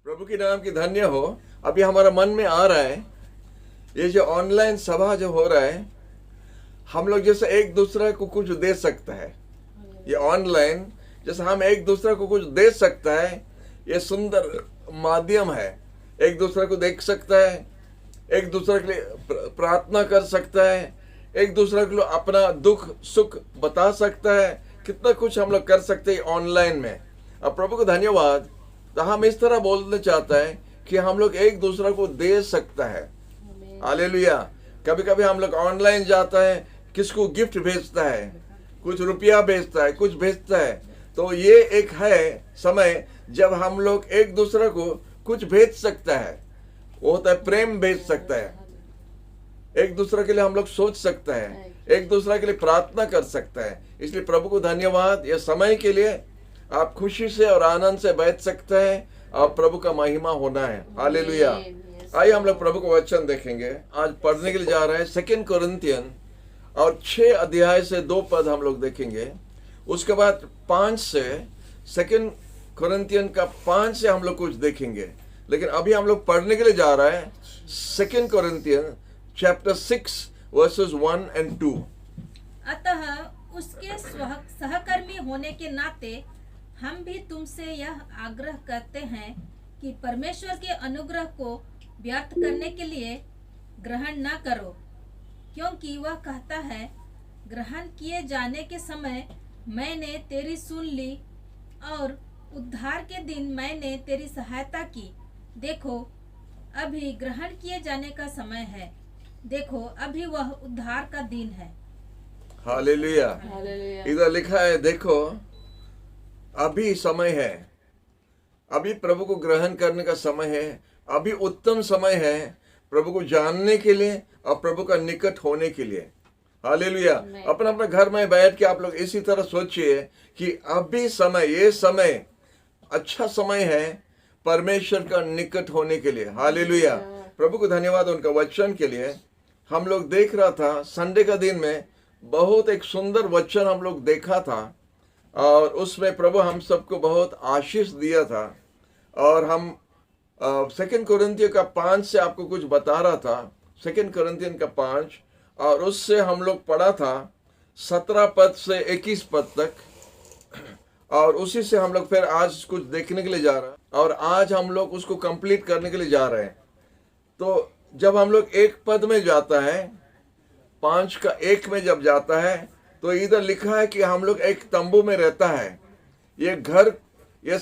प्रभु के नाम की धन्य हो। अभी हमारा मन में आ रहा है ये जो ऑनलाइन सभा जो हो रहा है, हम लोग जैसे एक दूसरे को कुछ दे सकता है। ये ऑनलाइन जैसे हम एक दूसरे को कुछ दे सकता है, ये सुंदर माध्यम है। एक दूसरे को देख सकता है, एक दूसरे के लिए प्रार्थना कर सकता है, एक दूसरे के लिए अपना दुख सुख बता सकता है। कितना कुछ हम लोग कर सकते हैं ऑनलाइन में। अब प्रभु को धन्यवाद। तो हम इस तरह बोलना चाहता है कि हम लोग एक दूसरे को दे सकता है। हालेलुया। कभी कभी हम लोग ऑनलाइन जाता है, किसको गिफ्ट भेजता है, कुछ रुपया भेजता है, कुछ भेजता है। तो ये एक है समय जब हम लोग एक दूसरे को कुछ भेज सकता है। वो होता है प्रेम भेज सकता है, एक दूसरे के लिए हम लोग सोच सकता है, एक दूसरे के लिए प्रार्थना कर सकता है। इसलिए प्रभु को धन्यवाद। ये समय के लिए आप खुशी से और आनंद से बैठ सकते हैं और प्रभु का महिमा होना है। हालेलुया। आइए हम लोग प्रभु को वचन देखेंगे। आज पढ़ने के लिए जा रहे हैं 2 कोरिन्थियन और 6 अध्याय से 2 पद हम लोग देखेंगे। उसके बाद 5 से 2 कोरिन्थियन का 5 से हम लोग कुछ देखेंगे। लेकिन अभी हम लोग पढ़ने के लिए जा रहे हैं 2 कोरिन्थियन चैप्टर 6 वर्सेस 1 and 2। अतः उसके सहकर्मी होने के नाते हम भी तुमसे यह आग्रह करते हैं कि परमेश्वर के अनुग्रह को व्यर्थ करने के लिए ग्रहण न करो, क्योंकि वह कहता है, ग्रहण किए जाने के समय मैंने तेरी सुन ली और उद्धार के दिन मैंने तेरी सहायता की। देखो अभी ग्रहण किए जाने का समय है, देखो अभी वह उद्धार का दिन है। हालेलुया। इधर लिखा है, देखो अभी समय है, अभी प्रभु को ग्रहण करने का समय है, अभी उत्तम समय है प्रभु को जानने के लिए और प्रभु का निकट होने के लिए। हालेलुया। अपना अपना घर में बैठ के आप लोग इसी तरह सोचिए कि अभी समय, ये समय अच्छा समय है परमेश्वर का निकट होने के लिए। हालेलुया। प्रभु को धन्यवाद उनका वचन के लिए। हम लोग देख रहा था संडे का दिन में बहुत एक सुंदर वचन हम लोग देखा था और उसमें प्रभु हम सबको बहुत आशीष दिया था। और हम 2 कोरिन्थियन का 5 से आपको कुछ बता रहा था। 2 कोरिन्थियन का 5 और उससे हम लोग पढ़ा था 17 पद से 21 पद तक। और उसी से हम लोग फिर आज कुछ देखने के लिए जा रहे हैं और आज हम लोग उसको कंप्लीट करने के लिए जा रहे हैं। तो जब हम लोग एक पद में जाता है, 5 का 1 में जब जाता है, तो इधर लिखा है कि हम लोग एक तंबू में रहता है। ये घर, ये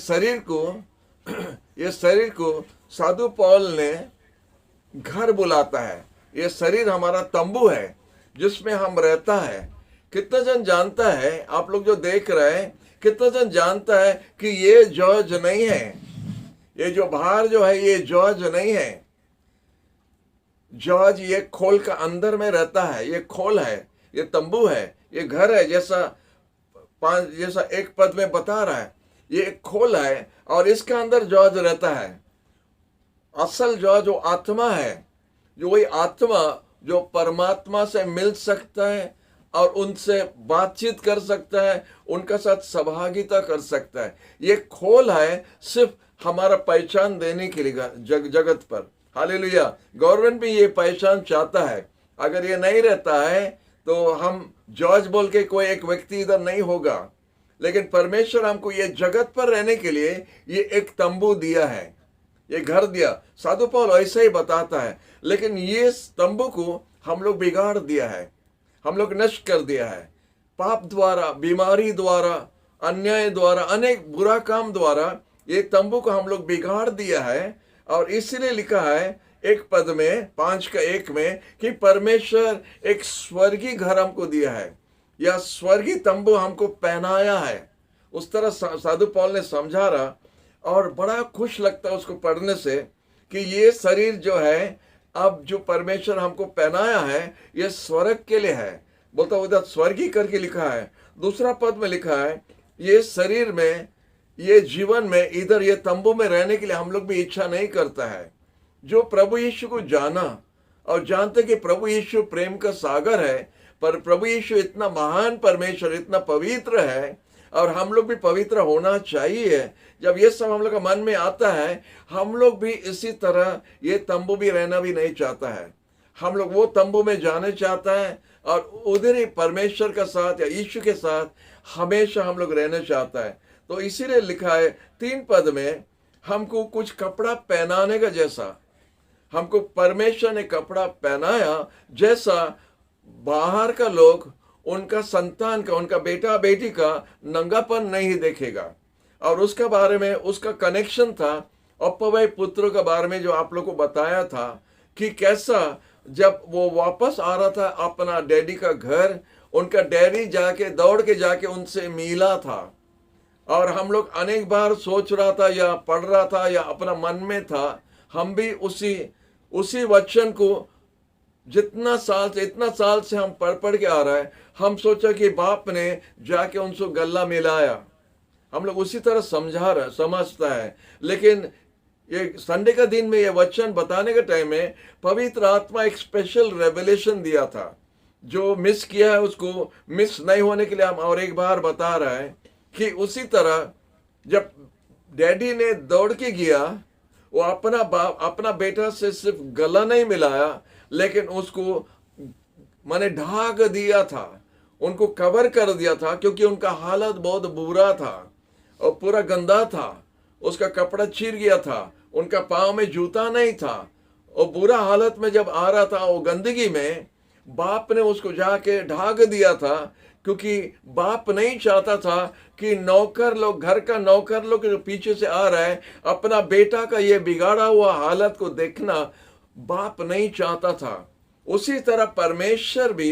शरीर को साधु पौल ने घर बुलाता है। ये शरीर हमारा तंबू है जिसमें हम रहता है। कितना जन जानता है, आप लोग जो देख रहे हैं, कितना जन जानता है कि ये जॉर्ज नहीं है, ये जो बाहर जो है ये जॉर्ज नहीं है। जॉर्ज ये खोल का अंदर में रहता है, ये खोल है, ये तंबू है, ये घर है। जैसा एक पद में बता रहा है, ये एक खोल है और इसके अंदर जॉर्ज रहता है। असल जॉर्ज जो आत्मा है, जो वही आत्मा जो परमात्मा से मिल सकता है और उनसे बातचीत कर सकता है, उनका साथ सहभागिता कर सकता है। ये खोल है सिर्फ हमारा पहचान देने के लिए जगत पर। हालेलुया। गवर्नमेंट भी ये पहचान चाहता है। अगर ये नहीं रहता है तो हम जॉर्ज बोल के कोई एक व्यक्ति इधर नहीं होगा। लेकिन परमेश्वर हमको ये जगत पर रहने के लिए ये एक तंबू दिया है, ये घर दिया। साधु पौल ऐसा ही बताता है। लेकिन ये तंबू को हम लोग बिगाड़ दिया है, हम लोग नष्ट कर दिया है। पाप द्वारा, बीमारी द्वारा, अन्याय द्वारा, अनेक बुरा काम द्वारा ये तंबू को हम लोग बिगाड़ दिया है। और इसलिए लिखा है एक पद में 5 का 1 में कि परमेश्वर एक स्वर्गीय घर हमको दिया है, या स्वर्गीय तंबू हमको पहनाया है। उस तरह साधु पौल ने समझा रहा और बड़ा खुश लगता है उसको पढ़ने से कि ये शरीर जो है, अब जो परमेश्वर हमको पहनाया है, ये स्वर्ग के लिए है। बोलता उधर स्वर्गीय करके लिखा है। दूसरा पद में लिखा है ये शरीर में, ये जीवन में, इधर ये तंबू में रहने के लिए हम लोग भी इच्छा नहीं करता है। जो प्रभु यीशु को जाना और जानते कि प्रभु यीशु प्रेम का सागर है, पर प्रभु यीशु इतना महान परमेश्वर, इतना पवित्र है और हम लोग भी पवित्र होना चाहिए। जब ये सब हम लोग का मन में आता है, हम लोग भी इसी तरह ये तंबू भी रहना भी नहीं चाहता है। हम लोग वो तंबू में जाने चाहता है और उधर ही परमेश्वर के साथ या यीशु के साथ हमेशा हम लोग रहना चाहता है। तो इसीलिए लिखा है 3 पद में, हमको कुछ कपड़ा पहनाने का जैसा, हमको परमेश्वर ने कपड़ा पहनाया जैसा बाहर का लोग उनका संतान का, उनका बेटा बेटी का नंगापन नहीं देखेगा। और उसका बारे में उसका कनेक्शन था अपव्यय पुत्र के बारे में जो आप लोग को बताया था कि कैसा जब वो वापस आ रहा था अपना डैडी का घर, उनका डैडी जाके दौड़ के जाके उनसे मिला था। और हम लोग अनेक बार सोच रहा था या पढ़ रहा था या अपना मन में था, हम भी उसी वचन को इतना साल से हम पढ़ के आ रहा है, हम सोचा कि बाप ने जाके उनसे गला मिलाया। हम लोग उसी तरह समझता है। लेकिन ये संडे का दिन में ये वचन बताने के टाइम में पवित्र आत्मा एक स्पेशल रेवलेशन दिया था। जो मिस किया है उसको मिस नहीं होने के लिए हम और एक बार बता रहा है कि उसी तरह जब डैडी ने दौड़ के गया, वो अपना बेटा से सिर्फ गला नहीं मिलाया, लेकिन उसको माने ढाक दिया था, उनको कवर कर दिया था, क्योंकि उनका हालत बहुत बुरा था और पूरा गंदा था। उसका कपड़ा चीर गया था, उनका पांव में जूता नहीं था और बुरा हालत में जब आ रहा था वो गंदगी में, बाप ने उसको जाके ढाक दिया था, क्योंकि बाप नहीं चाहता था कि नौकर लोग, घर का नौकर लोग जो पीछे से आ रहा है, अपना बेटा का ये बिगाड़ा हुआ हालत को देखना बाप नहीं चाहता था। उसी तरह परमेश्वर भी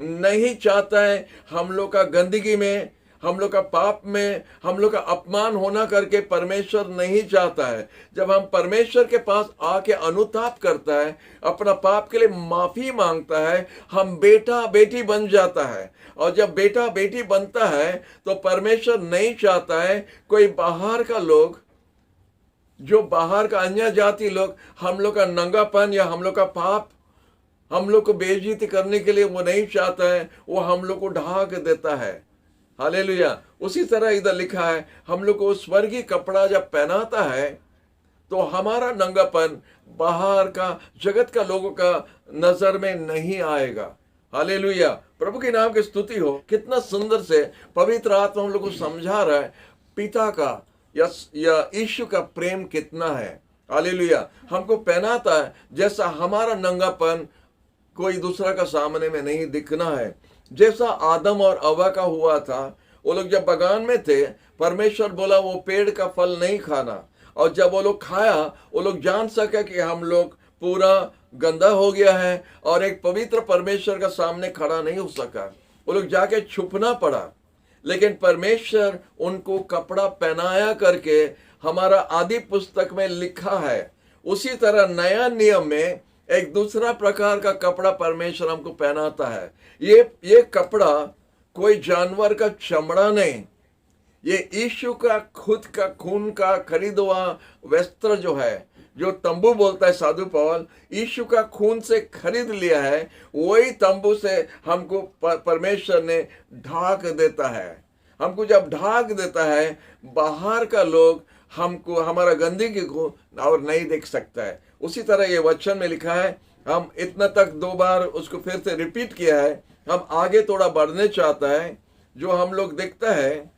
नहीं चाहता है हम लोग का गंदगी में, हम लोग का पाप में, हम लोग का अपमान होना करके परमेश्वर नहीं चाहता है। जब हम परमेश्वर के पास आके अनुताप करता है, अपना पाप के लिए माफी मांगता है, हम बेटा बेटी बन जाता है। और जब बेटा बेटी बनता है तो परमेश्वर नहीं चाहता है कोई बाहर का लोग, जो बाहर का अन्य जाति लोग हम लोग का नंगापन या हम लोग का पाप, हम लोग को बेइज्जती करने के लिए वो नहीं चाहता है, वो हम लोग को ढाक देता है। हालेलुया। उसी तरह इधर लिखा है, हम लोग को स्वर्गीय कपड़ा जब पहनाता है तो हमारा नंगापन बाहर का जगत का लोगों का नजर में नहीं आएगा। हालेलुया। प्रभु के नाम की स्तुति हो। कितना सुंदर से पवित्र आत्मा हम लोग को समझा रहा है पिता का या यीशु का प्रेम कितना है। हालेलुया। हमको पहनाता है जैसा हमारा नंगापन कोई दूसरा का सामने में नहीं दिखना है। जैसा आदम और हव्वा का हुआ था, वो लोग जब बगान में थे, परमेश्वर बोला वो पेड़ का फल नहीं खाना, और जब वो लोग खाया, वो लोग जान सके कि हम लोग पूरा गंदा हो गया है और एक पवित्र परमेश्वर का सामने खड़ा नहीं हो सका। वो लोग जाके छुपना पड़ा, लेकिन परमेश्वर उनको कपड़ा पहनाया करके हमारा आदि पुस्तक में लिखा है। उसी तरह नया नियम में एक दूसरा प्रकार का कपड़ा परमेश्वर हमको पहनाता है। ये कपड़ा कोई जानवर का चमड़ा नहीं, ये यीशु का खुद का खून का खरीदा हुआ वस्त्र जो है, जो तंबू बोलता है साधु पौल, यीशु का खून से खरीद लिया है, वही तंबू से हमको परमेश्वर ने ढाक देता है। हमको जब ढाक देता है, बाहर का लोग हमको, हमारा गंदगी को और नहीं देख सकता है। उसी तरह ये वचन में लिखा है, हम इतना तक 2 बार उसको फिर से रिपीट किया है। हम आगे थोड़ा बढ़ने चाहता है। जो हम लोग देखता है,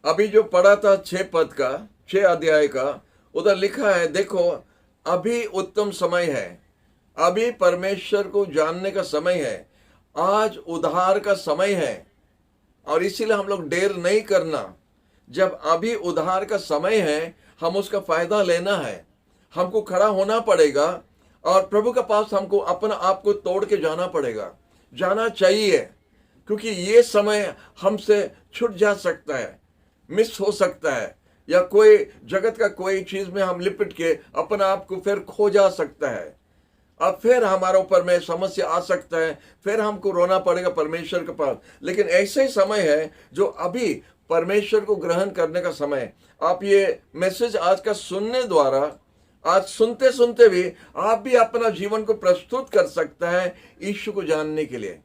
अभी जो पढ़ा था 6 पद का, 6 अध्याय का, उधर लिखा है, देखो अभी उत्तम समय है, अभी परमेश्वर को जानने का समय है, आज उद्धार का समय है, और इसीलिए हम लोग देर नहीं करना। जब अभी उद्धार का समय है, हम उसका फायदा लेना है। हमको खड़ा होना पड़ेगा और प्रभु के पास हमको अपना आप को तोड़ के जाना पड़ेगा, जाना चाहिए, क्योंकि ये समय हमसे छूट जा सकता है, मिस हो सकता है, या कोई जगत का कोई चीज में हम लिपट के अपना आप को फिर खो जा सकता है। अब फिर हमारे ऊपर में समस्या आ सकता है, फिर हमको रोना पड़ेगा परमेश्वर के पास। लेकिन ऐसे ही समय है जो अभी परमेश्वर को ग्रहण करने का समय। आप ये मैसेज आज का सुनने द्वारा, आज सुनते सुनते भी आप भी अपना जीवन को प्रस्तुत कर सकता है यीशु को जानने के लिए,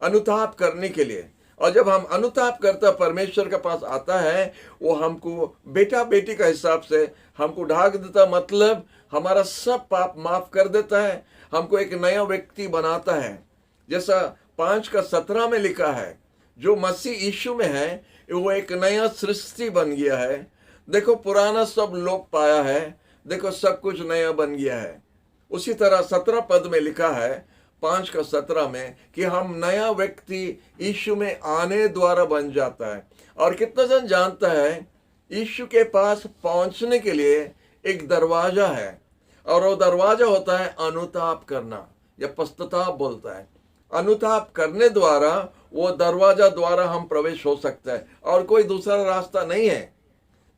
अनुताप करने के लिए, और जब हम अनुताप करता परमेश्वर के पास आता है, वो हमको बेटा बेटी का हिसाब से हमको ढाक देता, मतलब हमारा सब पाप माफ कर देता है, हमको एक नया व्यक्ति बनाता है। जैसा 5:17 में लिखा है, जो मसीह यीशु में है वो एक नया सृष्टि बन गया है। देखो पुराना सब लोप पाया है, देखो सब कुछ नया बन गया है। उसी तरह 17 पद में लिखा है 5:17 में कि हम नया व्यक्ति यीशु में आने द्वारा बन जाता है। और कितना जन जानता है यीशु के पास पहुंचने के लिए एक दरवाजा है, और वो दरवाजा होता है अनुताप करना, या पश्चाताप बोलता है। अनुताप करने द्वारा वो दरवाजा द्वारा हम प्रवेश हो सकता है, और कोई दूसरा रास्ता नहीं है।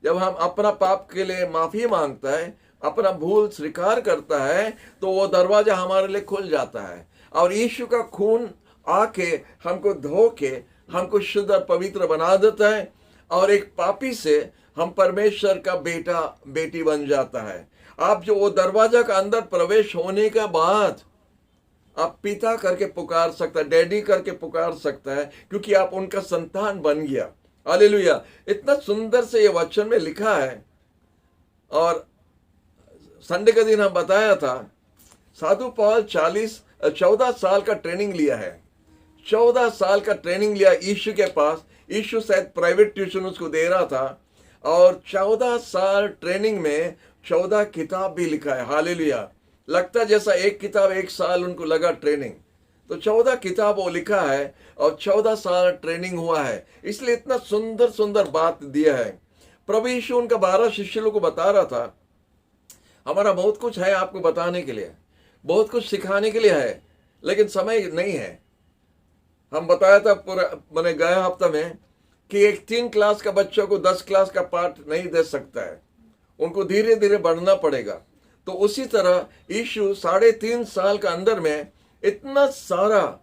जब हम अपना पाप के लिए माफी मांगता है, अपना भूल स्वीकार करता है, तो वो दरवाजा हमारे लिए खुल जाता है, और यीशु का खून आके हमको धो के हमको शुद्ध और पवित्र बना देता है, और एक पापी से हम परमेश्वर का बेटा बेटी बन जाता है। आप जो वो दरवाजा का अंदर प्रवेश होने के बाद आप पिता करके पुकार सकता है, डैडी करके पुकार सकता है, क्योंकि आप उनका संतान बन गया। हालेलुया! इतना सुंदर से ये वचन में लिखा है। और संडे के दिन हम बताया था साधु पौल 14 साल का ट्रेनिंग लिया है। 14 साल का ट्रेनिंग लिया यीशु के पास। यीशु शायद प्राइवेट ट्यूशन उसको दे रहा था, और 14 साल ट्रेनिंग में 14 किताब भी लिखा है। हालेलुया! लगता जैसा एक किताब 1 साल उनको लगा ट्रेनिंग, तो 14 किताब वो लिखा है, और 14 साल ट्रेनिंग हुआ है, इसलिए इतना सुंदर सुंदर बात दिया है। प्रभु यीशु उनका 12 शिष्यों को बता रहा था, हमारा बहुत कुछ है आपको बताने के लिए, बहुत कुछ सिखाने के लिए है, लेकिन समय नहीं है। हम बताया था पूरा मैंने गए हफ्ता में कि एक 3 क्लास का बच्चों को 10 क्लास का पाठ नहीं दे सकता है, उनको धीरे धीरे बढ़ना पड़ेगा। तो उसी तरह यीशु 3.5 साल का अंदर में इतना सारा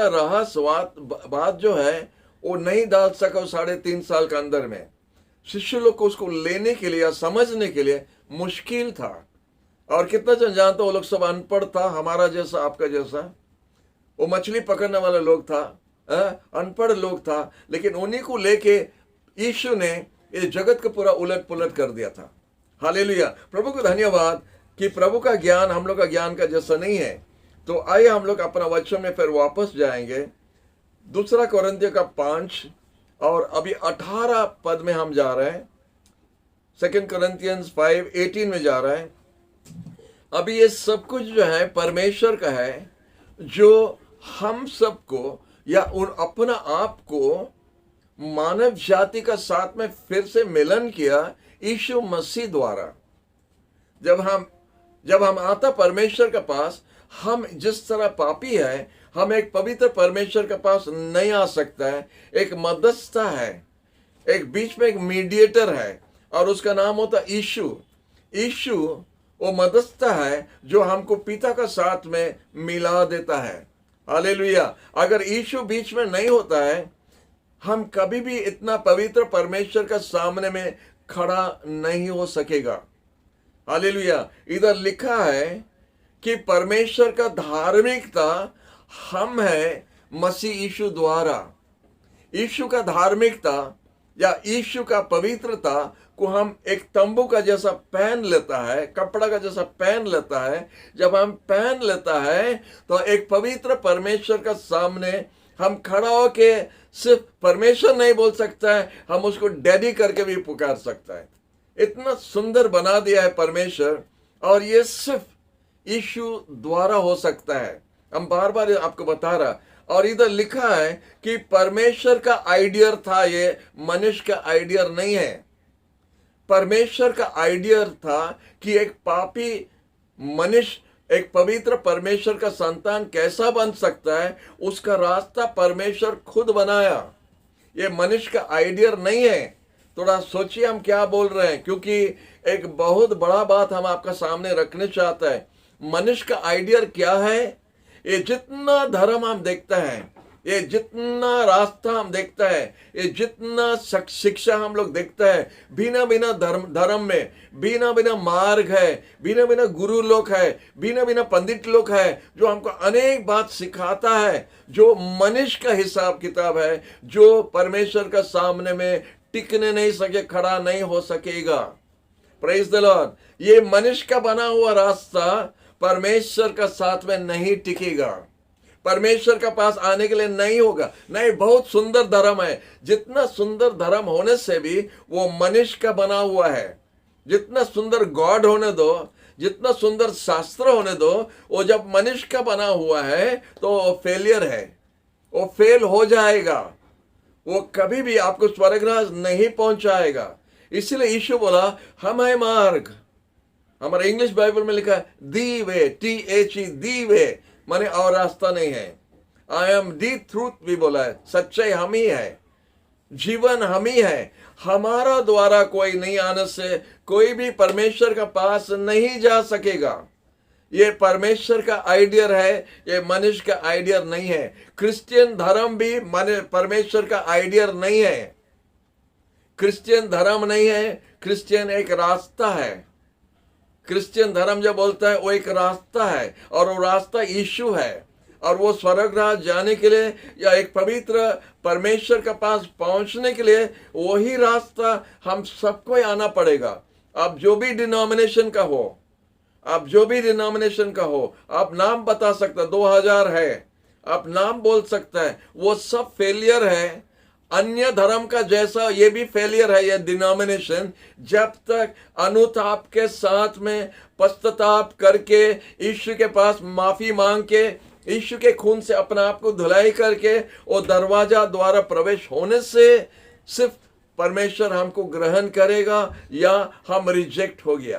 रहस्यवाद बात जो है वो नहीं डाल सका 3.5 साल के अंदर में। शिष्य लोग को उसको लेने के लिए या समझने के लिए मुश्किल था। और कितना जन जानता, वो लोग सब अनपढ़ था, हमारा जैसा आपका जैसा। वो मछली पकड़ने वाला लोग था, अनपढ़ लोग था, लेकिन उन्हीं को लेके यीशु ने ये जगत को पूरा उलट पुलट कर दिया था। हालेलुया! प्रभु को धन्यवाद कि प्रभु का ज्ञान हम लोग का ज्ञान का जैसा नहीं है। तो आइए हम लोग अपना वचन में फिर वापस जाएंगे। 2 कोरिन्थियों का 5 और अभी 18 पद में हम जा रहे हैं। 2 कोरिन्थियंस 5:18 में जा रहे हैं। अभी ये सब कुछ जो है परमेश्वर का है, जो हम सबको या उन अपना आप को मानव जाति का साथ में फिर से मिलन किया यीशु मसीह द्वारा। जब हम आता परमेश्वर के पास, हम जिस तरह पापी है, हम एक पवित्र परमेश्वर के पास नहीं आ सकता है। एक मध्यस्थ है, एक बीच में एक मीडिएटर है, और उसका नाम होता यीशु। यीशु वो मध्यस्थ है जो हमको पिता का साथ में मिला देता है। हालेलुया! अगर यीशु बीच में नहीं होता है, हम कभी भी इतना पवित्र परमेश्वर का सामने में खड़ा नहीं हो सकेगा। हालेलुया! इधर लिखा है कि परमेश्वर का धार्मिकता हम है मसीह यीशु द्वारा। यीशु का धार्मिकता या यीशु का पवित्रता को हम एक तंबू का जैसा पहन लेता है, कपड़ा का जैसा पहन लेता है। जब हम पहन लेता है तो एक पवित्र परमेश्वर का सामने हम खड़ा होके सिर्फ परमेश्वर नहीं बोल सकता है, हम उसको डैडी करके भी पुकार सकता है। इतना सुंदर बना दिया है परमेश्वर, और ये सिर्फ यीशु द्वारा हो सकता है। हम बार बार आपको बता रहा। और इधर लिखा है कि परमेश्वर का आइडिया था, ये मनुष्य का आइडिया नहीं है। परमेश्वर का आइडिया था कि एक पापी मनुष्य एक पवित्र परमेश्वर का संतान कैसा बन सकता है, उसका रास्ता परमेश्वर खुद बनाया। ये मनुष्य का आइडिया नहीं है। थोड़ा सोचिए हम क्या बोल रहे हैं, क्योंकि एक बहुत बड़ा बात हम आपका सामने रखने चाहते हैं। मनुष्य का आइडिया क्या है? ये जितना धर्म हम देखते हैं, ये जितना रास्ता हम देखता है, ये जितना शिक्षा हम लोग देखता है, बिना बिना धर्म में, बिना बिना मार्ग है, बिना बिना गुरु लोग है, बिना बिना पंडित लोग है, जो हमको अनेक बात सिखाता है, जो मनुष्य का हिसाब किताब है, जो परमेश्वर का सामने में टिकने नहीं सके, खड़ा नहीं हो सकेगा। Praise the Lord. ये मनुष्य का बना हुआ रास्ता परमेश्वर का साथ में नहीं टिकेगा, परमेश्वर का पास आने के लिए नहीं होगा। नहीं, बहुत सुंदर धर्म है, जितना सुंदर धर्म होने से भी वो मनुष्य का बना हुआ है। जितना सुंदर गॉड होने दो, जितना सुंदर शास्त्र होने दो, वो जब मनुष्य का बना हुआ है तो वो फेलियर है, वो फेल हो जाएगा, वो कभी भी आपको स्वर्गराज नहीं पहुंचाएगा। इसलिए यीशु बोला हम है मार्ग। हमारे इंग्लिश बाइबल में लिखा है दी वे, THE, दी वे, माने और रास्ता नहीं है। आई एम दी ट्रूथ भी बोला है, सच्चाई हम ही है, जीवन हम ही है। हमारा द्वारा कोई नहीं आने से कोई भी परमेश्वर का पास नहीं जा सकेगा। ये परमेश्वर का आइडिया है, ये मनुष्य का आइडिया नहीं है। क्रिश्चियन धर्म भी माने परमेश्वर का आइडिया नहीं है। क्रिश्चियन धर्म नहीं है, क्रिश्चियन एक रास्ता है। क्रिश्चियन धर्म जब बोलता है वो एक रास्ता है, और वो रास्ता यीशु है, और वो स्वर्गराज जाने के लिए या एक पवित्र परमेश्वर के पास पहुंचने के लिए वही रास्ता हम सबको आना पड़ेगा। आप जो भी डिनोमिनेशन का हो, आप जो भी डिनोमिनेशन का हो, आप नाम बता सकते, 2000 है, आप नाम बोल सकता है, वो सब फेलियर है। अन्य धर्म का जैसा ये भी फेलियर है, ये डिनोमिनेशन, जब तक अनुताप के साथ में पश्चाताप करके यीशु के पास माफी मांग के यीशु के खून से अपने आप को धुलाई करके वो दरवाजा द्वारा प्रवेश होने से सिर्फ परमेश्वर हमको ग्रहण करेगा या हम रिजेक्ट हो गया।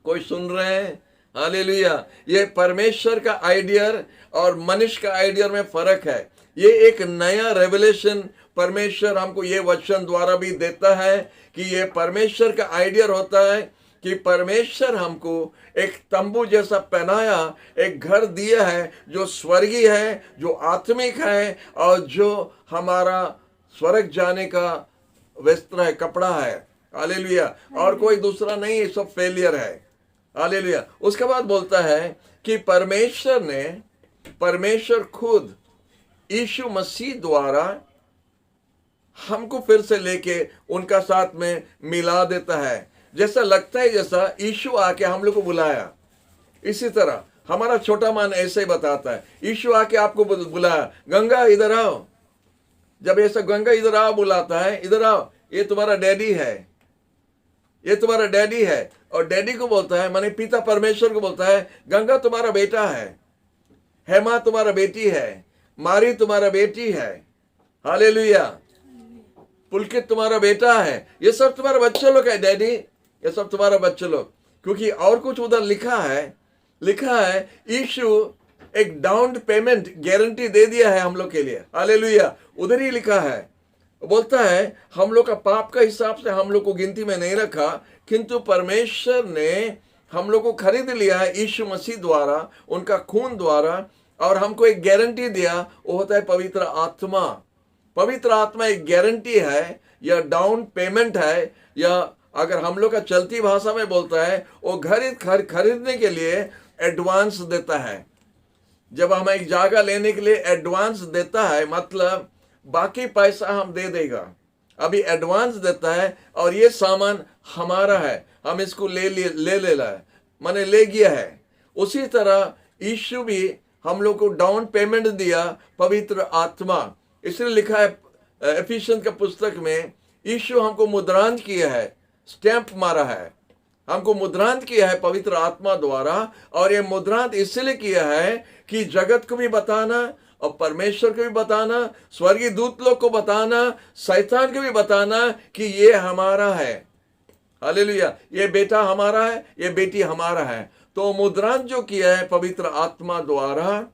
कोई सुन रहे हैं? हालेलुया। ये परमेश्वर का आइडिया और मनुष्य का आइडिया में फर्क है। ये एक नया रेवलेशन परमेश्वर हमको ये वचन द्वारा भी देता है कि ये परमेश्वर का आइडिया होता है कि परमेश्वर हमको एक तंबू जैसा पहनाया, एक घर दिया है जो स्वर्गीय है, जो आत्मिक है, और जो हमारा स्वर्ग जाने का वस्त्र है, कपड़ा है। हालेलुया। और कोई दूसरा नहीं, ये सब फेलियर है। हालेलुया। उसके बाद बोलता है कि परमेश्वर खुद यीशु मसीह द्वारा हमको फिर से लेके उनका साथ में मिला देता है। जैसा लगता है जैसा यीशु आके हम लोग को बुलाया, इसी तरह हमारा छोटा मन ऐसे ही बताता है। यीशु आके आपको बुलाया, गंगा इधर आओ। जब ऐसा गंगा इधर आओ बुलाता है, इधर आओ, ये तुम्हारा डैडी है, ये तुम्हारा डैडी है। और डैडी को बोलता है, माने पिता परमेश्वर को बोलता है, गंगा तुम्हारा बेटा है, हेमा तुम्हारा बेटी है, मारी तुम्हारा बेटी है। हालेलुया। पुलकित तुम्हारा बेटा है। ये सब तुम्हारे बच्चे लोग है डैडी, ये सब तुम्हारा बच्चे लोग। क्योंकि और कुछ उधर लिखा है यीशु एक डाउन पेमेंट गारंटी दे दिया है हम लोग के लिए। हालेलुया। उधर ही लिखा है, बोलता है हम लोग का पाप का हिसाब से हम लोग को गिनती में नहीं रखा, किंतु परमेश्वर ने हम लोग को खरीद लिया है यीशु मसीह द्वारा, उनका खून द्वारा, और हमको एक गारंटी दिया, वो होता है पवित्र आत्मा। पवित्र आत्मा एक गारंटी है या डाउन पेमेंट है, या अगर हम लोग का चलती भाषा में बोलता है, वो घर खरीदने के लिए एडवांस देता है। जब हम एक जगह लेने के लिए एडवांस देता है, मतलब बाकी पैसा हम दे देगा, अभी एडवांस देता है, और ये सामान हमारा है, हम इसको ले लेना है, माने ले गया है। उसी तरह यीशु भी हम लोग को डाउन पेमेंट दिया, पवित्र आत्मा। इसलिए लिखा है एफिशियंस का पुस्तक में, यीशु हमको मुद्रांत किया है, स्टैंप मारा है, हमको मुद्रांत किया है पवित्र आत्मा द्वारा। और ये मुद्रांत इसलिए किया है कि जगत को भी बताना, और परमेश्वर को भी बताना, स्वर्गीय दूत लोग को बताना, शैतान को भी बताना कि ये हमारा है। हालेलुया। ये बेटा हमारा है, ये बेटी हमारा है। तो मुद्रांत जो किया है पवित्र आत्मा द्वारा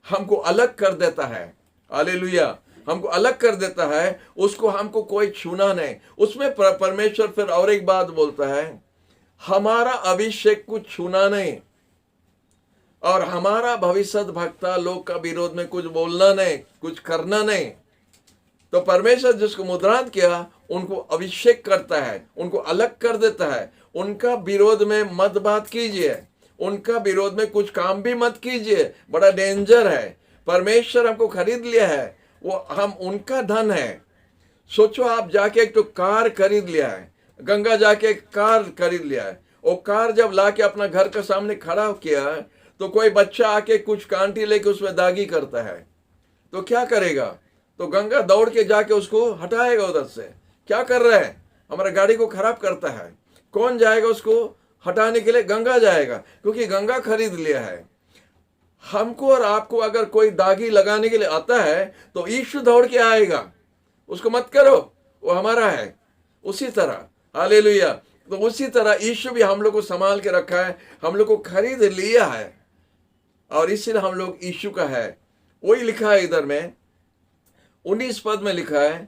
हमको अलग कर देता है। हालेलुया। हमको अलग कर देता है, उसको हमको कोई छूना नहीं। उसमें परमेश्वर फिर और एक बात बोलता है, हमारा अभिषेक को छूना नहीं। और हमारा भविष्य भक्ता लोग का विरोध में कुछ बोलना नहीं, कुछ करना नहीं। तो परमेश्वर जिसको मुद्रांत किया उनको अभिषेक करता है, उनको अलग कर देता है। उनका विरोध में मत बात कीजिए, उनका विरोध में कुछ काम भी मत कीजिए, बड़ा डेंजर है। परमेश्वर हमको खरीद लिया है, वो हम उनका धन है। सोचो आप जाके एक तो कार खरीद लिया है, गंगा जाके एक कार खरीद लिया है। वो कार जब लाके अपना घर के सामने खड़ा किया तो कोई बच्चा आके कुछ कांटी लेके उसमें दागी करता है, तो क्या करेगा? तो गंगा दौड़ के जाके उसको हटाएगा उधर से। क्या कर रहे हैं? हमारा गाड़ी को खराब करता है। कौन जाएगा उसको हटाने के लिए? गंगा जाएगा, क्योंकि गंगा खरीद लिया है। हमको और आपको अगर कोई दागी लगाने के लिए आता है तो यीशु दौड़ के आएगा, उसको मत करो, वो हमारा है। उसी तरह हालेलुया, तो उसी तरह यीशु भी हम लोग को संभाल के रखा है, हम लोग को खरीद लिया है और इसीलिए हम लोग यीशु का है। वही लिखा है इधर में 19 पद में लिखा है,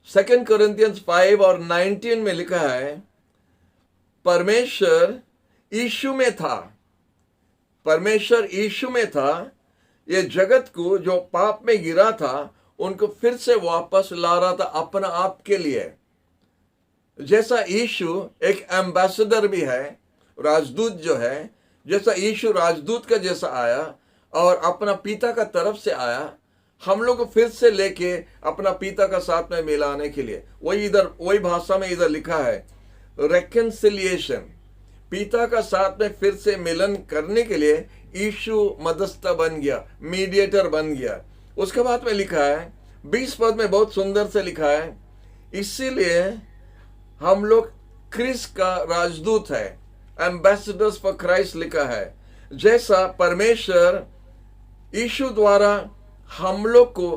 2 Corinthians 5 और 19 में लिखा है, परमेश्वर यीशु में था, परमेश्वर यीशु में था, ये जगत को जो पाप में गिरा था उनको फिर से वापस ला रहा था अपना आप के लिए। जैसा यीशु एक एम्बेसडर भी है, राजदूत जो है, जैसा यीशु राजदूत का जैसा आया और अपना पिता का तरफ से आया, हम लोग को फिर से लेके अपना पिता का साथ में मिलाने के लिए। वही इधर वही भाषा में इधर लिखा है रेकन्सिलिएशन, पिता का साथ में फिर से मिलन करने के लिए यीशु मध्यस्थ बन गया, मीडिएटर बन गया। उसके बाद में लिखा है 20 पद में बहुत सुंदर से लिखा है, इसीलिए हम लोग क्रिस का राजदूत है, एम्बेसडर्स फॉर क्राइस्ट लिखा है। जैसा परमेश्वर यीशु द्वारा हम लोग को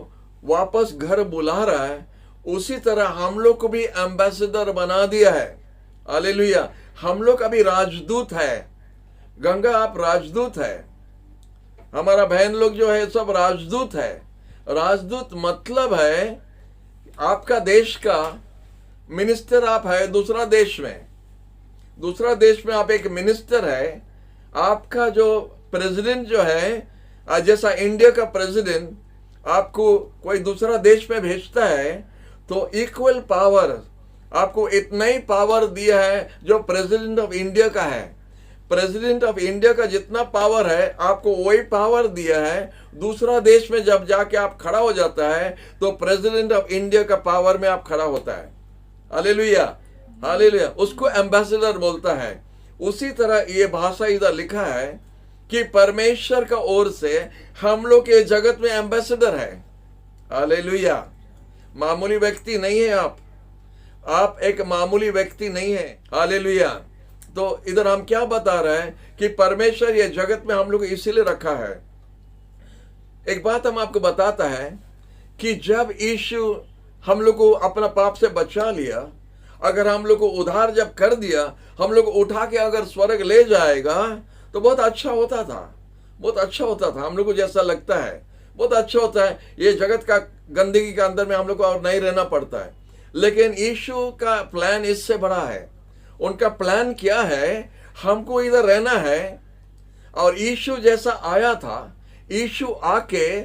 वापस घर बुला रहा है, उसी तरह हम लोग को भी एम्बेसडर बना दिया है। हालेलुया, हम लोग अभी राजदूत है। गंगा आप राजदूत है, हमारा बहन लोग जो है सब राजदूत है। राजदूत मतलब है आपका देश का मिनिस्टर आप है दूसरा देश में, दूसरा देश में आप एक मिनिस्टर है। आपका जो प्रेसिडेंट जो है, जैसा इंडिया का प्रेसिडेंट आपको कोई दूसरा देश में भेजता है तो इक्वल पावर आपको इतना ही पावर दिया है जो प्रेसिडेंट ऑफ इंडिया का है। प्रेसिडेंट ऑफ इंडिया का जितना पावर है आपको वही पावर दिया है। दूसरा देश में जब जाके आप खड़ा हो जाता है तो प्रेसिडेंट ऑफ इंडिया का पावर में आप खड़ा होता है। हालेलुया, हालेलुया, उसको एम्बेसडर बोलता है। उसी तरह ये भाषा इधर लिखा है कि परमेश्वर का ओर से हम लोग के जगत में एम्बेसडर है। हालेलुया, मामूली व्यक्ति नहीं है आप एक मामूली व्यक्ति नहीं है। हालेलुया, तो इधर हम क्या बता रहे हैं कि परमेश्वर ये जगत में हम लोग को इसीलिए रखा है। एक बात हम आपको बताता है कि जब यीशु हम लोग को अपना पाप से बचा लिया, अगर हम लोग को उद्धार जब कर दिया, हम लोग को उठा के अगर स्वर्ग ले जाएगा तो बहुत अच्छा होता था, बहुत अच्छा होता था। हम लोग को जैसा लगता है बहुत अच्छा होता है, ये जगत का गंदगी के अंदर में हम लोग को और नहीं रहना पड़ता है। लेकिन यीशु का प्लान इससे बड़ा है। उनका प्लान क्या है? हमको इधर रहना है। और यीशु जैसा आया था, यीशु आके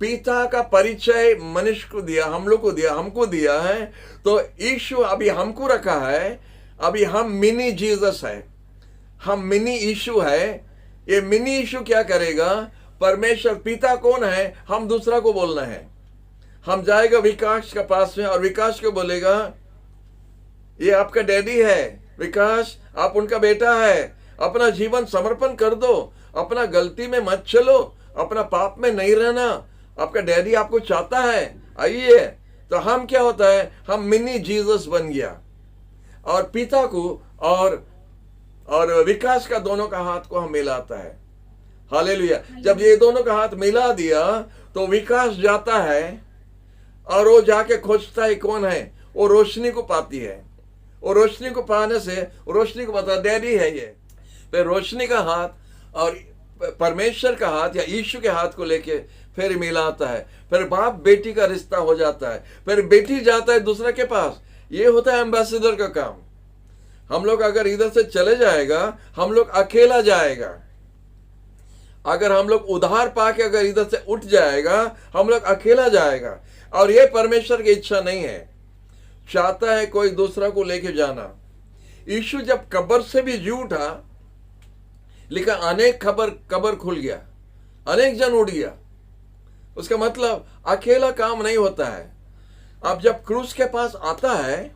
पिता का परिचय मनुष्य को दिया, हम लोग को दिया, हमको दिया है। तो यीशु अभी हमको रखा है, अभी हम मिनी जीसस है, हम मिनी यीशु है। ये मिनी यीशु क्या करेगा? परमेश्वर पिता कौन है, हम दूसरा को बोलना है। हम जाएगा विकास के पास में और विकास को बोलेगा ये आपका डैडी है, विकास आप उनका बेटा है, अपना जीवन समर्पण कर दो, अपना गलती में मत चलो, अपना पाप में नहीं रहना, आपका डैडी आपको चाहता है, आइए। तो हम क्या होता है, हम मिनी जीसस बन गया और पिता को और विकास का दोनों का हाथ को हम मिलाता है। हालेलुया, जब ये दोनों का हाथ मिला दिया तो विकास जाता है और वो जाके खोजता है कौन है, वो रोशनी को पाती है। और रोशनी को पाने से रोशनी को पता डैडी है ये। फिर रोशनी का हाथ और परमेश्वर का हाथ या यीशु के हाथ को लेके फिर मिलाता है। फिर बाप बेटी का रिश्ता हो जाता है। फिर बेटी जाता है दूसरे के पास। ये होता है एम्बेसडर का काम। हम लोग अगर इधर से चले जाएगा, हम लोग अकेला जाएगा। अगर हम लोग उधार पाके अगर इधर से उठ जाएगा, हम लोग अकेला जाएगा, और ये परमेश्वर की इच्छा नहीं है। चाहता है कोई दूसरा को लेके जाना। यीशु जब कब्र से भी जी उठा, लिखा अनेक कब्र खुल गया, अनेक जन उड़ गया। उसका मतलब अकेला काम नहीं होता है। आप जब क्रूस के पास आता है,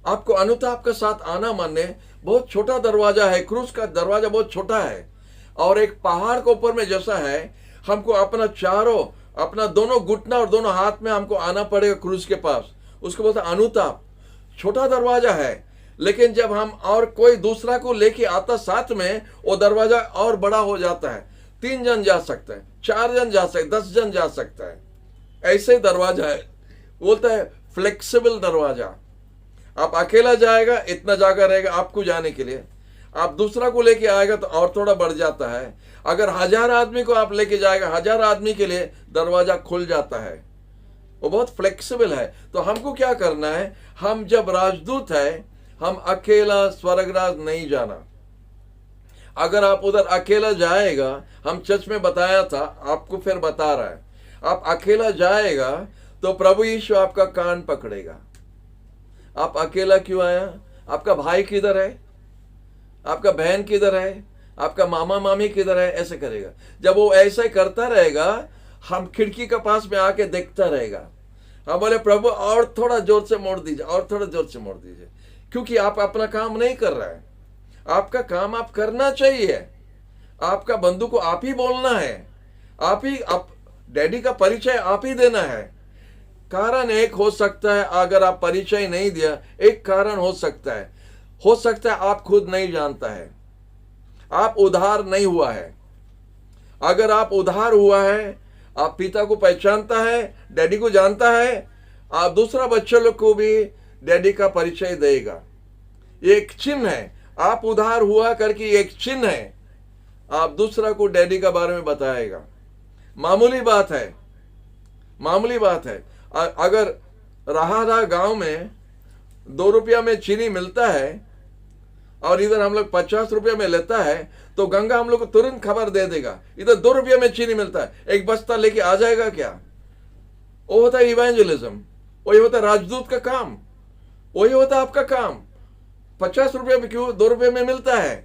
आपको अनुताप के साथ आना माने बहुत छोटा दरवाजा है। क्रूस का दरवाजा बहुत छोटा है, और एक पहाड़ के ऊपर में जैसा है, हमको अपना दोनों घुटना और दोनों हाथ में हमको आना पड़ेगा क्रूस के पास। उसको बोलते अनुताप। छोटा दरवाजा है, लेकिन जब हम और कोई दूसरा को लेके आता साथ में, वो दरवाजा और बड़ा हो जाता है। 3 जन जा सकते हैं, 4 जन जा सकते, 10 जन जा सकता है। ऐसे दरवाजा है, बोलता है फ्लेक्सिबल दरवाजा। आप अकेला जाएगा, इतना जगह रहेगा आपको जाने के लिए। आप दूसरा को लेके आएगा तो और थोड़ा बढ़ जाता है। अगर 1000 आदमी को आप लेके जाएगा, 1000 आदमी के लिए दरवाजा खुल जाता है। वो बहुत फ्लेक्सिबल है। तो हमको क्या करना है, हम जब राजदूत है, हम अकेला स्वर्गराज नहीं जाना। अगर आप उधर अकेला जाएगा, हम चर्च में बताया था, आपको फिर बता रहा है, आप अकेला जाएगा तो प्रभु यीशु आपका कान पकड़ेगा। आप अकेला क्यों आया? आपका भाई किधर है? आपका बहन किधर है? आपका मामा मामी किधर है? ऐसे करेगा। जब वो ऐसे करता रहेगा, हम खिड़की के पास में आके देखता रहेगा। हम बोले प्रभु और थोड़ा जोर से मोड़ दीजिए, और थोड़ा जोर से मोड़ दीजिए, क्योंकि आप अपना काम नहीं कर रहा है। आपका काम आप करना चाहिए। आपका बंधु को आप ही बोलना है, आप डैडी का परिचय आप ही देना है। कारण एक हो सकता है, अगर आप परिचय नहीं दिया, एक कारण हो सकता है आप खुद नहीं जानता है, आप उधार नहीं हुआ है। अगर आप उधार हुआ है, आप पिता को पहचानता है, डैडी को जानता है, आप दूसरा बच्चे लोग को भी डैडी का परिचय देगा। ये एक चिन्ह है, आप उधार हुआ करके एक चिन्ह है। आप दूसरा को डैडी का बारे में बताएगा। मामूली बात है, मामूली बात है। अगर रहा गांव में 2 रुपया में चीनी मिलता है और इधर हम लोग 50 रुपया में लेता है, तो गंगा हम लोग को तुरंत खबर दे देगा, इधर 2 रुपया में चीनी मिलता है, एक बस्ता लेके आ जाएगा क्या? वो होता है इवेंजलिज्म, वही होता है राजदूत का काम, वही होता है आपका काम। 50 रुपये में क्यों 2 रुपये में मिलता है?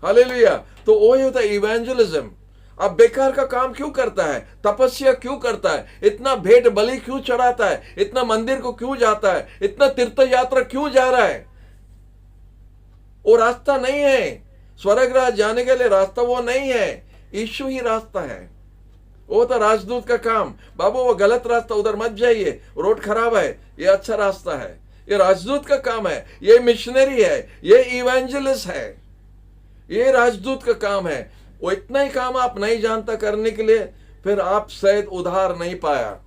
हालेलुया। तो वही होता है इवेंजलिज्म। अब बेकार का काम क्यों करता है? तपस्या क्यों करता है? इतना भेंट बलि क्यों चढ़ाता है? इतना मंदिर को क्यों जाता है? इतना तीर्थ यात्रा क्यों जा रहा है? वो रास्ता नहीं है। स्वर्गराज जाने के लिए रास्ता वो नहीं है, यीशु ही रास्ता है। वो तो राजदूत का काम। बाबू वो गलत रास्ता, उधर मत जाइए, रोड खराब है, ये अच्छा रास्ता है। ये राजदूत का काम है, ये मिशनरी है, ये इवेंजलिस्ट है, ये राजदूत का काम है। वो इतना ही काम आप नहीं जानता करने के लिए, फिर आप शायद उधार नहीं पाया।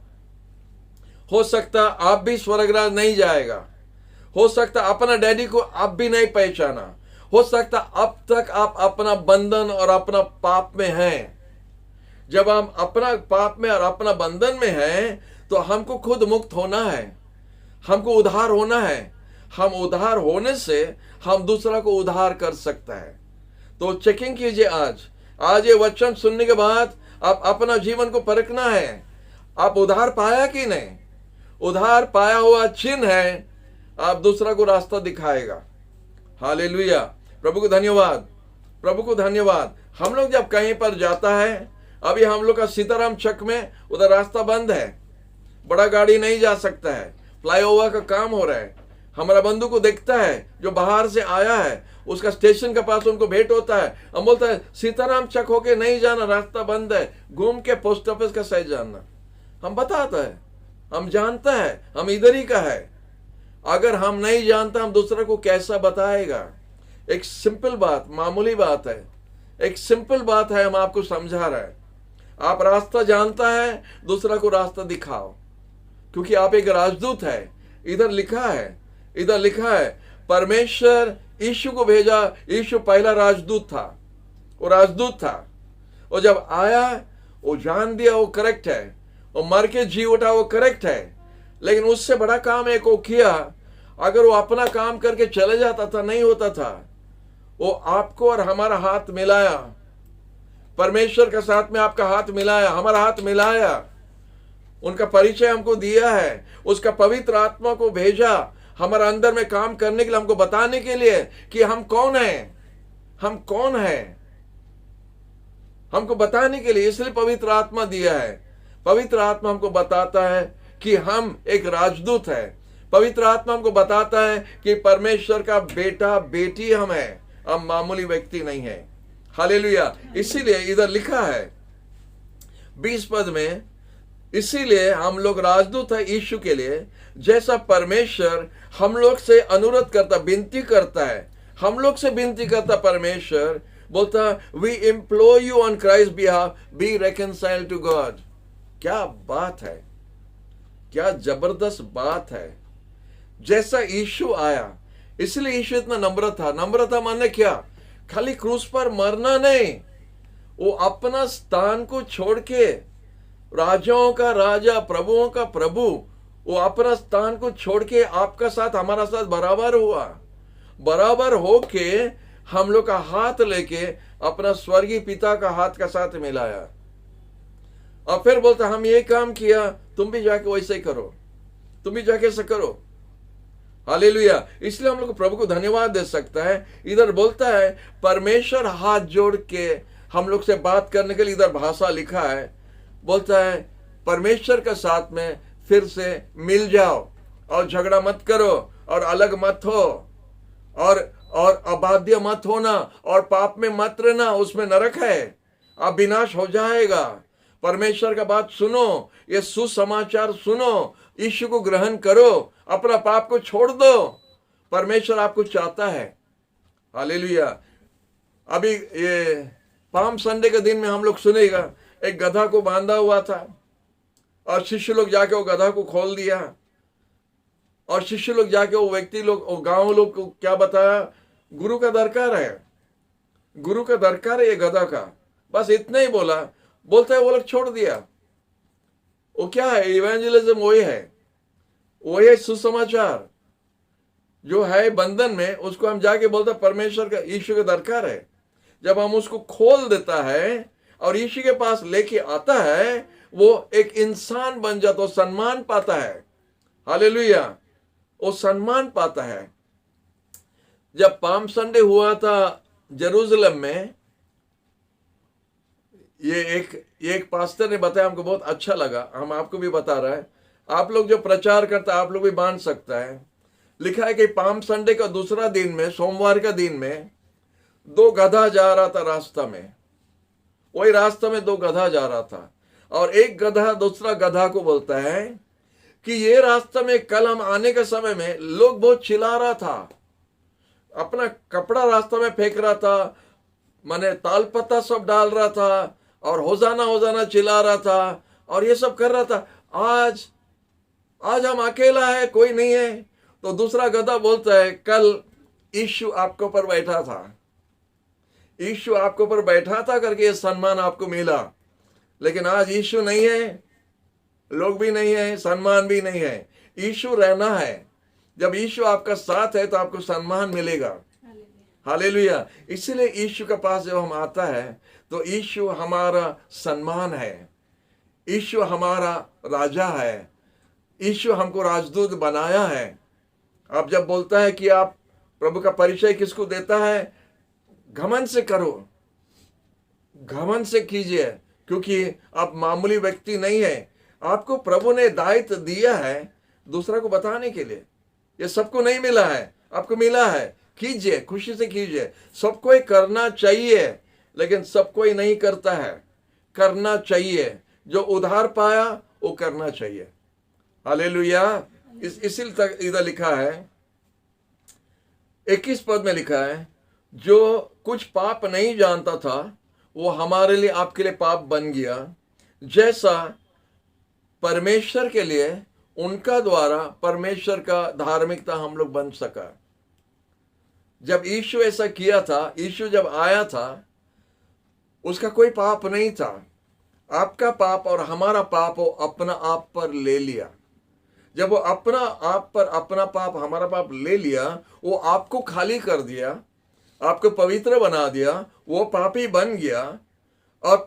हो सकता आप भी स्वर्गराज नहीं जाएगा। हो सकता अपना डैडी को आप भी नहीं पहचाना। हो सकता अब तक आप अपना बंधन और अपना पाप में हैं। जब हम अपना पाप में और अपना बंधन में हैं, तो हमको खुद मुक्त होना है, हमको उद्धार होना है। हम उद्धार होने से हम दूसरा को उद्धार कर सकता है। तो चेकिंग कीजिए आज ये वचन सुनने के बाद आप अपना जीवन को परखना है, आप उद्धार पाया कि नहीं। उद्धार पाया हुआ चिन्ह है, आप दूसरा को रास्ता दिखाएगा। हालेलुया। प्रभु को धन्यवाद, प्रभु को धन्यवाद। हम लोग जब कहीं पर जाता है, अभी हम लोग का सीताराम चक में उधर रास्ता बंद है, बड़ा गाड़ी नहीं जा सकता है, फ्लाईओवर का काम हो रहा है। हमारा बंधु को देखता है जो बाहर से आया है, उसका स्टेशन के पास उनको भेंट होता है, हम बोलता है सीताराम चक होके नहीं जाना, रास्ता बंद है, घूम के पोस्ट ऑफिस का साइड जाना। हम बताता है, हम जानता है हम इधर ही का है। अगर हम नहीं जानता, हम दूसरे को कैसा बताएगा? एक सिंपल बात, मामूली बात है, एक सिंपल बात है, हम आपको समझा रहे हैं। आप रास्ता जानता है, दूसरा को रास्ता दिखाओ, क्योंकि आप एक राजदूत है। इधर लिखा है परमेश्वर यीशु को भेजा। यीशु पहला राजदूत था, वो राजदूत था। और जब आया, वो जान दिया वो करेक्ट है, वो मर के जी उठा वो करेक्ट है, लेकिन उससे बड़ा काम एक वो किया। अगर वो अपना काम करके चले जाता था, नहीं होता था। वो आपको और हमारा हाथ मिलाया, परमेश्वर के साथ में आपका हाथ मिलाया, हमारा हाथ मिलाया, उनका परिचय हमको दिया है, उसका पवित्र आत्मा को भेजा हमारा अंदर में काम करने के लिए, हमको बताने के लिए कि हम कौन हैं, हम कौन हैं, हमको बताने के लिए। इसलिए पवित्र आत्मा दिया है। पवित्र आत्मा हमको बताता है कि हम एक राजदूत है। पवित्र आत्मा हमको बताता है कि परमेश्वर का बेटा बेटी हम है, हम मामूली व्यक्ति नहीं है। हालेलुया। इसीलिए इधर लिखा है 20 पद में, इसीलिए हम लोग राजदूत है यीशु के लिए, जैसा परमेश्वर हम लोग से अनुरोध करता, विनती करता है, हम लोग से विनती करता परमेश्वर, बोलता we implore you on Christ behalf, be reconciled to God. क्या बात है, क्या जबरदस्त बात है। जैसा यीशु आया, इसलिए यीशु इतना नम्र था। नम्र था माने क्या? खाली क्रूस पर मरना नहीं, वो अपना स्थान को छोड़ के, राजाओं का राजा, प्रभुओं का प्रभु, वो अपना स्थान को छोड़ के आपका साथ, हमारा साथ बराबर हुआ। बराबर होके हम लोग का हाथ लेके अपना स्वर्गीय पिता का हाथ का साथ मिलाया, और फिर बोलता हम ये काम किया, तुम भी जाके वैसे ही करो, तुम भी जाके ऐसा करो। हालेलुया। इसलिए हम लोग प्रभु को धन्यवाद दे सकता है। इधर बोलता है परमेश्वर हाथ जोड़ के हम लोग से बात करने के लिए, इधर भाषा लिखा है, बोलता है परमेश्वर के साथ में फिर से मिल जाओ और झगड़ा मत करो और अलग मत हो और अबाध्य मत होना और पाप में मत रहना, उसमें नरक है, आप विनाश हो जाएगा। परमेश्वर का बात सुनो, ये सुसमाचार सुनो, यीशु को ग्रहण करो, अपना पाप को छोड़ दो, परमेश्वर आपको चाहता है। हालेलुया। अभी ये पाम संडे के दिन में हम लोग सुनेगा, एक गधा को बांधा हुआ था और शिष्य लोग जाके वो गधा को खोल दिया, और शिष्य लोग जाके वो व्यक्ति लोग, वो गांव लोग को क्या बताया, गुरु का दरकार है, गुरु का दरकार है ये गधा का, बस इतना ही बोला। बोलता है वो लोग छोड़ दिया। वो क्या है? इवेंजलिज्म वही है, वही है सुसमाचार जो है बंधन में, उसको हम जाके बोलते परमेश्वर का, यीशु का दरकार है। जब हम उसको खोल देता है और यीशु के पास लेके आता है, वो एक इंसान बन जाता, सम्मान पाता है। हालेलुया। वो सम्मान पाता है। जब पाम संडे हुआ था जेरूसलम में, ये एक पास्टर ने बताया, हमको बहुत अच्छा लगा, हम आपको भी बता रहा है, आप लोग जो प्रचार करता है आप लोग भी बांध सकता है। लिखा है कि पाम संडे का दूसरा दिन में, सोमवार का दिन में, 2 गधा जा रहा था रास्ता में, वही रास्ता में 2 गधा जा रहा था, और एक गधा दूसरा गधा को बोलता है कि ये रास्ता में कल हम आने के समय में लोग बहुत चिल्ला रहा था, अपना कपड़ा रास्ता में फेंक रहा था, माने ताल पत्ता सब डाल रहा था, और होजाना होजाना चिल्ला रहा था, और ये सब कर रहा था। आज हम अकेला है, कोई नहीं है। तो दूसरा गधा बोलता है कल यीशु आपके ऊपर बैठा था, यीशु आपके ऊपर बैठा था करके ये सम्मान आपको मिला, लेकिन आज यीशु नहीं है, लोग भी नहीं है, सम्मान भी नहीं है। यीशु रहना है। जब यीशु आपका साथ है तो आपको सम्मान मिलेगा। हालेलुया। इसलिए यीशु के पास जब हम आता है तो यीशु हमारा सम्मान है, यीशु हमारा राजा है, यीशु हमको राजदूत बनाया है। आप जब बोलता है कि आप प्रभु का परिचय किसको देता है, घमंड से करो, घमंड से कीजिए, क्योंकि आप मामूली व्यक्ति नहीं है। आपको प्रभु ने दायित्व दिया है दूसरा को बताने के लिए। ये सबको नहीं मिला है, आपको मिला है, कीजिए, खुशी से कीजिए। सबको ही करना चाहिए, लेकिन सबको ही नहीं करता है। करना चाहिए, जो उधार पाया वो करना चाहिए। हालेलुया। इसीलिए तक इधर लिखा है 21 पद में लिखा है, जो कुछ पाप नहीं जानता था वो हमारे लिए, आपके लिए पाप बन गया, जैसा परमेश्वर के लिए उनका द्वारा परमेश्वर का धार्मिकता हम लोग बन सका। जब यीशु ऐसा किया था, यीशु जब आया था, उसका कोई पाप नहीं था। आपका पाप और हमारा पाप वो अपना आप पर ले लिया। जब वो अपना आप पर अपना पाप, हमारा पाप ले लिया, वो आपको खाली कर दिया, आपको पवित्र बना दिया, वो पापी बन गया, और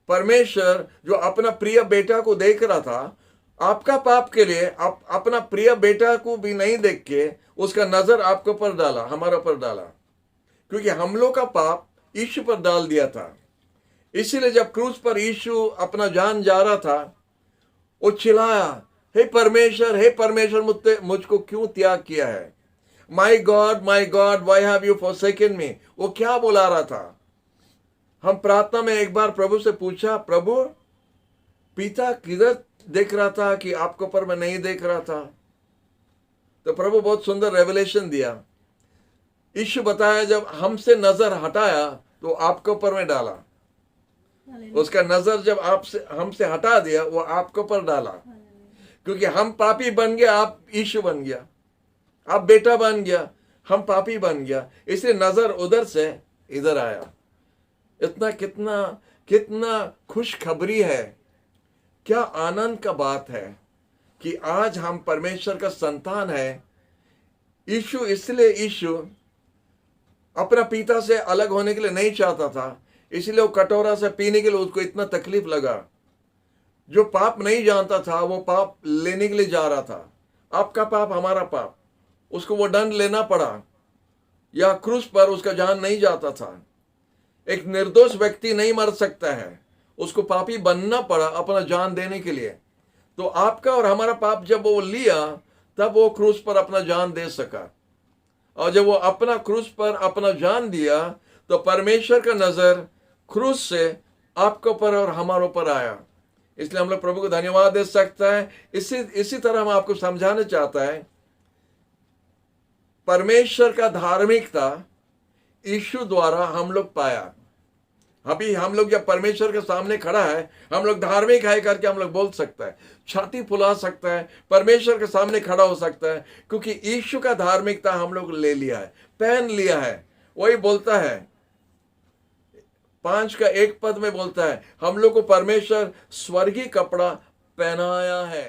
परमेश्वर जो अपना प्रिय बेटा को देख रहा था, आपका पाप के लिए अपना प्रिय बेटा को भी नहीं देख के उसका नजर आपके ऊपर डाला, हमारे ऊपर डाला, क्योंकि हम लोग का पाप यीशु पर डाल दिया था। इसीलिए जब क्रूस पर यीशु अपना जान जा रहा था, वो चिल्लाया, हे परमेश्वर मुझको क्यों त्याग किया है? My God why have you forsaken me. वो क्या बुला रहा था? हम प्रार्थना में एक बार प्रभु से पूछा, प्रभु पिता किधर देख रहा था कि आपके ऊपर मैं नहीं देख रहा था? तो प्रभु बहुत सुंदर रेवलेशन दिया। यीशु बताया, जब हमसे नजर हटाया तो आपके ऊपर में डाला। उसका नजर जब हमसे हटा दिया, वो आपके ऊपर डाला, क्योंकि हम पापी बन गया, आप यीशु बन गया, आप बेटा बन गया, हम पापी बन गया, इसलिए नजर उधर से इधर आया। इतना कितना खुशखबरी है, क्या आनंद का बात है कि आज हम परमेश्वर का संतान है। इसलिए यीशु अपना पिता से अलग होने के लिए नहीं चाहता था, इसलिए वो कटोरा से पीने के लिए उसको इतना तकलीफ लगा। जो पाप नहीं जानता था वो पाप लेने के लिए जा रहा था। आपका पाप, हमारा पाप, उसको वो दंड लेना पड़ा, या क्रूस पर उसका जान नहीं जाता था। एक निर्दोष व्यक्ति नहीं मर सकता है, उसको पापी बनना पड़ा अपना जान देने के लिए। तो आपका और हमारा पाप जब वो लिया, तब वो क्रूस पर अपना जान दे सका। और जब वो अपना क्रूस पर अपना जान दिया, तो परमेश्वर का नजर क्रूस से आपके ऊपर और हमारे ऊपर आया। इसलिए हम लोग प्रभु को धन्यवाद दे सकता है। इसी तरह हम आपको समझाना चाहता है, परमेश्वर का धार्मिकता यीशु द्वारा हम लोग पाया। अभी हम लोग जब परमेश्वर के सामने खड़ा है, हम लोग धार्मिक है करके हम लोग बोल सकता है, छाती फुला सकता है, परमेश्वर के सामने खड़ा हो सकता है, क्योंकि यीशु का धार्मिकता हम लोग ले लिया है, पहन लिया है। वही बोलता है 5:1 में बोलता है, हम लोग को परमेश्वर स्वर्गीय कपड़ा पहनाया है।